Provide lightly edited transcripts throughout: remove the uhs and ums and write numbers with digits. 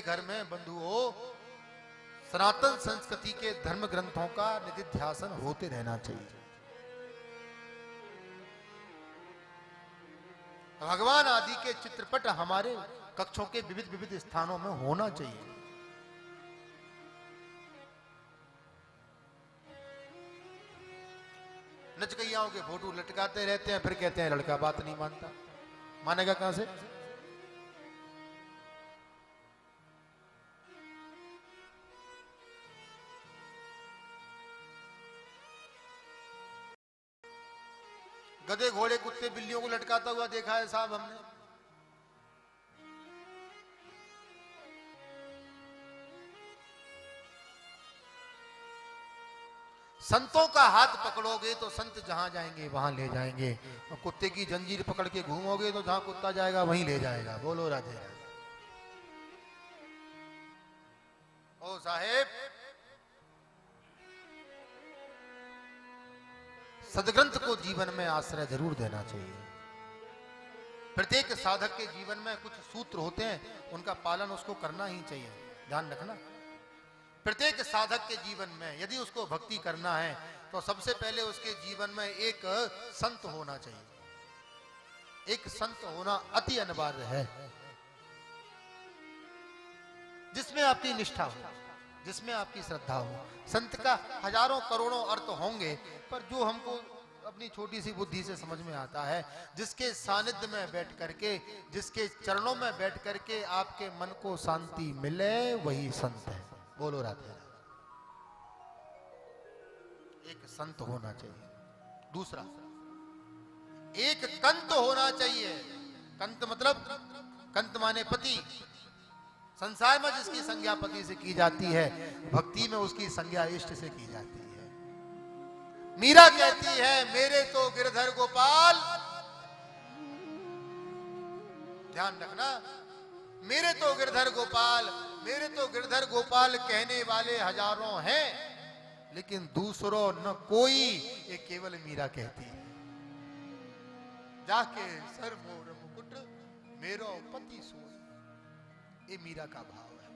घर में बंधुओं सनातन संस्कृति के धर्म ग्रंथों का निधिध्यासन होते रहना चाहिए। भगवान आदि के चित्रपट हमारे कक्षों के विविध विविध स्थानों में होना चाहिए। नचकैयाओं के फोटो लटकाते रहते हैं, फिर कहते हैं लड़का बात नहीं मानता। मानेगा कहां से? गधे घोड़े कुत्ते बिल्लियों को लटकाता हुआ देखा है साहब हमने। संतों का हाथ पकड़ोगे तो संत जहां जाएंगे वहां ले जाएंगे, और कुत्ते की जंजीर पकड़ के घूमोगे तो जहां कुत्ता जाएगा वहीं ले जाएगा। बोलो राधे राधे। ओ साहेब, सदग्रंथ को जीवन में आश्रय जरूर देना चाहिए। प्रत्येक साधक के जीवन में कुछ सूत्र होते हैं, उनका पालन उसको करना ही चाहिए। ध्यान रखना, प्रत्येक साधक के जीवन में यदि उसको भक्ति करना है तो सबसे पहले उसके जीवन में एक संत होना चाहिए। एक संत होना अति अनिवार्य है, जिसमें आपकी निष्ठा हो, जिसमें आपकी श्रद्धा हो। संत का हजारों करोड़ों अर्थ होंगे, पर जो हमको अपनी छोटी सी बुद्धि से समझ में आता है, जिसके सानिध्य में बैठ करके, जिसके चरणों में बैठ करके आपके मन को शांति मिले, वही संत है। बोलो राधे राधे। एक संत होना चाहिए। दूसरा, एक कंत होना चाहिए। कंत मतलब, कंत माने पति। संसार में जिसकी संज्ञा पति से की जाती है, भक्ति में उसकी संज्ञा इष्ट से की जाती है। मीरा कहती है, मेरे तो गिरधर गोपाल, ध्यान रखना, मेरे तो गिरधर गोपाल, मेरे तो गिरधर गोपाल कहने वाले हजारों हैं, लेकिन दूसरों न कोई, ये केवल मीरा कहती है। जाके सर मोर मुकुट मेरो पति सोई, ये मीरा का भाव है।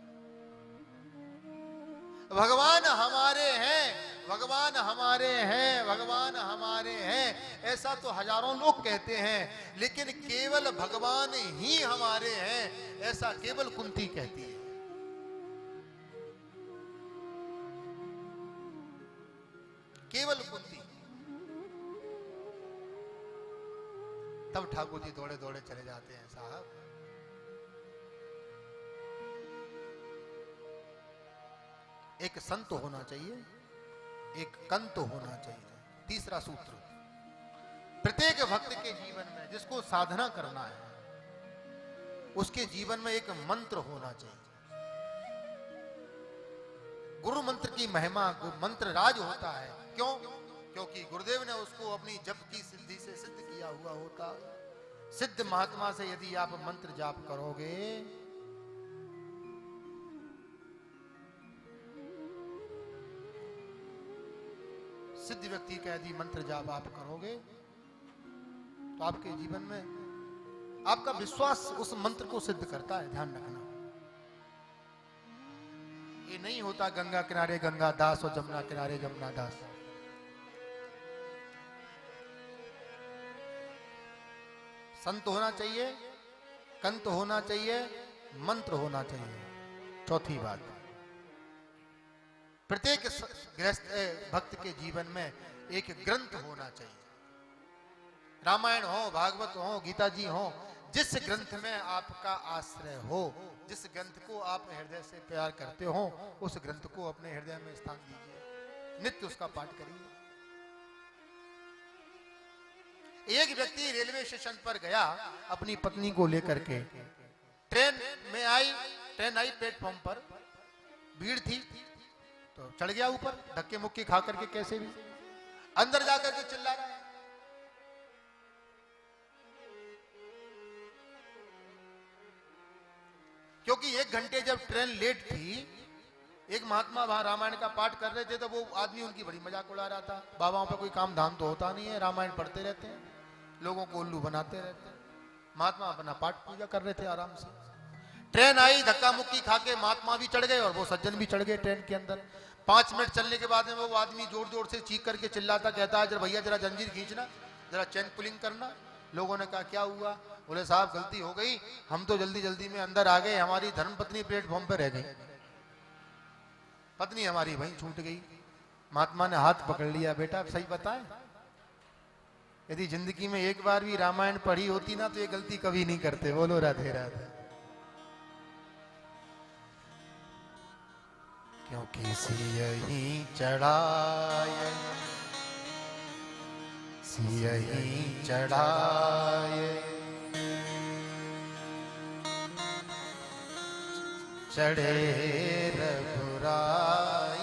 भगवान हमारे हैं, भगवान हमारे हैं, भगवान हमारे हैं, ऐसा तो हजारों लोग कहते हैं, लेकिन केवल भगवान ही हमारे हैं, ऐसा केवल कुंती कहती है। केवल कुंती। तब ठाकुर जी दौड़े दौड़े चले जाते हैं, साहब एक संत होना चाहिए, एक कंत होना चाहिए। तीसरा सूत्र, प्रत्येक भक्त के जीवन में जिसको साधना करना है, उसके जीवन में एक मंत्र होना चाहिए। गुरु मंत्र की महिमा, मंत्र राज होता है। क्यों? क्योंकि गुरुदेव ने उसको अपनी जप की सिद्धि से सिद्ध किया हुआ होता। सिद्ध महात्मा से यदि आप मंत्र जाप करोगे, सिद्ध व्यक्ति का यदि मंत्र जाप आप करोगे, तो आपके जीवन में आपका विश्वास उस मंत्र को सिद्ध करता है। ध्यान रखना, ये नहीं होता गंगा किनारे गंगा दास और जमुना किनारे जमुना दास। संत होना चाहिए, कंत होना चाहिए, मंत्र होना चाहिए। चौथी बात, प्रत्येक गृहस्थ भक्त के जीवन में एक ग्रंथ होना चाहिए। रामायण हो, भागवत हो, गीता जी हो, जिस ग्रंथ में आपका आश्रय हो, जिस ग्रंथ को आप हृदय से प्यार करते हो, उस ग्रंथ को अपने हृदय में स्थान दीजिए, नित्य उसका पाठ करिए। एक व्यक्ति रेलवे स्टेशन पर गया अपनी पत्नी को लेकर के, ट्रेन में आई, ट्रेन आई प्लेटफॉर्म पर, भीड़ थी तो चढ़ गया ऊपर, धक्के मुक्के खा करके कैसे भी, अंदर जाकर के चिल्ला रहा है। क्योंकि 1 घंटे जब ट्रेन लेट थी, एक महात्मा वहां रामायण का पाठ कर रहे थे, तो वो आदमी उनकी बड़ी मजाक उड़ा रहा था। बाबाओं पे कोई काम धाम तो होता नहीं है, रामायण पढ़ते रहते हैं, लोगों को उल्लू बनाते रहते हैं। महात्मा अपना पाठ पूजा कर रहे थे आराम से। ट्रेन आई, धक्का मुक्की खा के महात्मा भी चढ़ गए और वो सज्जन भी चढ़ गए ट्रेन के अंदर। 5 मिनट चलने के बाद में वो आदमी जोर जोर से चीख करके चिल्लाता, कहता है जरा भैया जरा जंजीर खींचना, जरा चेन पुलिंग करना। लोगों ने कहा क्या हुआ? बोले साहब गलती हो गई, हम तो जल्दी जल्दी में अंदर आ गए, हमारी धर्मपत्नी प्लेटफॉर्म पे रह गई, पत्नी हमारी वहीं छूट गई। महात्मा ने हाथ पकड़ लिया, बेटा सही बताएं, यदि जिंदगी में एक बार भी रामायण पढ़ी होती ना तो ये गलती कभी नहीं करते। बोलो राधे राधे। क्योंकि सियही चढ़ाए, सियही चढ़ाए, चढ़े रघुराई।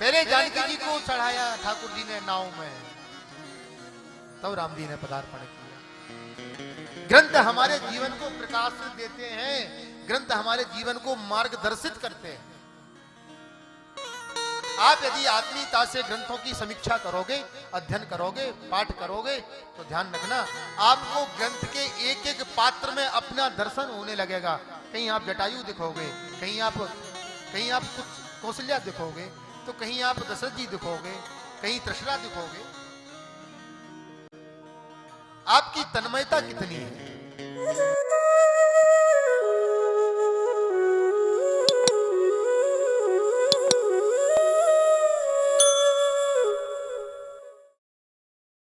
पहले जानकी जी को चढ़ाया ठाकुर जी ने नाव में, तब राम जी ने पदार्पण किया। ग्रंथ हमारे जीवन को प्रकाश देते हैं, ग्रंथ हमारे जीवन को मार्गदर्शित करते हैं। आप यदि आत्मीयता से ग्रंथों की समीक्षा करोगे, अध्ययन करोगे, पाठ करोगे, तो ध्यान रखना आपको ग्रंथ के एक एक पात्र में अपना दर्शन होने लगेगा। कहीं आप जटायु दिखोगे, कहीं आप कुछ कौशल्या दिखोगे, तो कहीं आप दशरथ जी दिखोगे, कहीं त्रिशरा दिखोगे। आपकी तन्मयता कितनी है?